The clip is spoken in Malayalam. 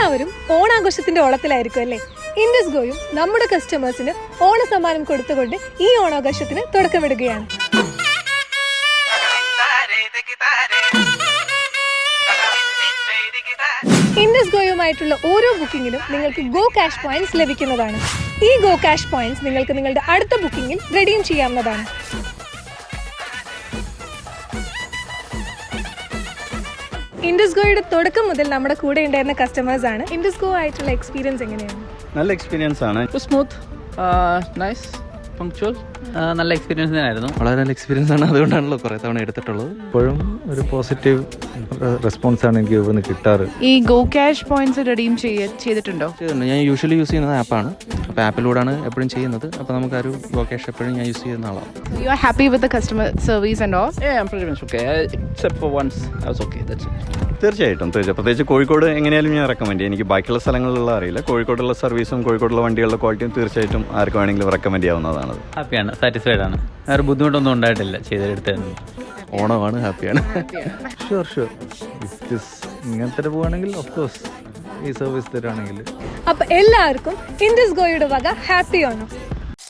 എല്ലാവരും ഓണാഘോഷത്തിന്റെ ഓളത്തിലായിരിക്കും അല്ലേ? ഇൻഡസ്ഗോയും നമ്മുടെ കസ്റ്റമേഴ്സിന് ഓണ സമ്മാനം കൊടുത്തുകൊണ്ട് ഈ ഓണാഘോഷത്തിന് തുടക്കമിടുകയാണ്. ഇൻഡസ്ഗോയുമായിട്ടുള്ള ഓരോ ബുക്കിങ്ങിലും നിങ്ങൾക്ക് ഗോ ക്യാഷ് പോയിന്റ്സ് ലഭിക്കുന്നതാണ്. ഈ ഗോ ക്യാഷ് പോയിന്റ്സ് നിങ്ങൾക്ക് നിങ്ങളുടെ അടുത്ത ബുക്കിങ്ങിൽ റെഡീം ചെയ്യാവുന്നതാണ്. ഇൻഡസ്ഗോയുടെ തുടക്കം മുതൽ നമ്മുടെ കൂടെ ഉണ്ടായിരുന്ന കസ്റ്റമേഴ്സ് ആണ്. ഇൻഡസ്ഗോ ആയിട്ടുള്ള എക്സ്പീരിയൻസ് എങ്ങനെയാണ്? നല്ല എക്സ്പീരിയൻസ് ആണ്. സ്മൂത്ത്, നൈസ്, പങ്ക്ച്വൽ, നല്ല എക്സ്പീരിയൻസ് തന്നെയായിരുന്നു. വളരെ നല്ല എക്സ്പീരിയൻസ് ആണ്, അതുകൊണ്ടാണല്ലോ കുറേ തവണ എടുത്തിട്ടുള്ളത്. ഇപ്പോഴും ഒരു പോസിറ്റീവ് റെസ്പോൺസ് ആണ് എനിക്ക് ഇവിടുന്ന് കിട്ടാറ്. ഈ ഗോ ക്യാഷ് പോയിന്റ്സ് റെഡീം ചെയ്തിട്ടുണ്ടോ? ഞാൻ യൂഷ്വലി യൂസ് ചെയ്യുന്നത് ആപ്പാണ്. അപ്പോൾ ആപ്പിലൂടെയാണ് എപ്പോഴും ചെയ്യുന്നത്. അപ്പോൾ നമുക്കൊരു ഗോ ക്യാഷ് എപ്പോഴും ഞാൻ യൂസ് ചെയ്യുന്ന ആളാണ്. You are happy with the customer service and all? Yeah, I'm pretty much okay. Except for once, I was okay. That's it. തീർച്ചയായിട്ടും പ്രത്യേകിച്ച് കോഴിക്കോട് എങ്ങനെയാലും ഞാൻ റെക്കമെൻഡ് ചെയ്യും. എനിക്ക് ബാക്കിയുള്ള സ്ഥലങ്ങളിലുള്ള അറിയില്ല. കോഴിക്കോടുള്ള സർവീസും കോഴിക്കോടുള്ള വണ്ടികളുടെ ക്വാളിറ്റിയും തീർച്ചയായിട്ടും ആർക്ക് വേണമെങ്കിലും റെക്കമെൻഡ് ചെയ്യാവുന്നതാണ്. ഹാപ്പിയാണ്, സാറ്റിസ്ഫൈഡ് ആണ്. വേറെ ബുദ്ധിമുട്ടൊന്നും ഉണ്ടായിട്ടില്ല ചെയ്തെടുത്ത്. ഓണമാണ്, ഹാപ്പിയാണ്. ഷുവർ ഇങ്ങനത്തെ പോവുകയാണെങ്കിൽ ഓഫ് കോഴ്സ് ഈ സർവീസ് തരുവാണെങ്കിൽ. അപ്പൊ എല്ലാവർക്കും ഇൻഡസ്ഗോയുടെ വക ഹാപ്പി ഓണം.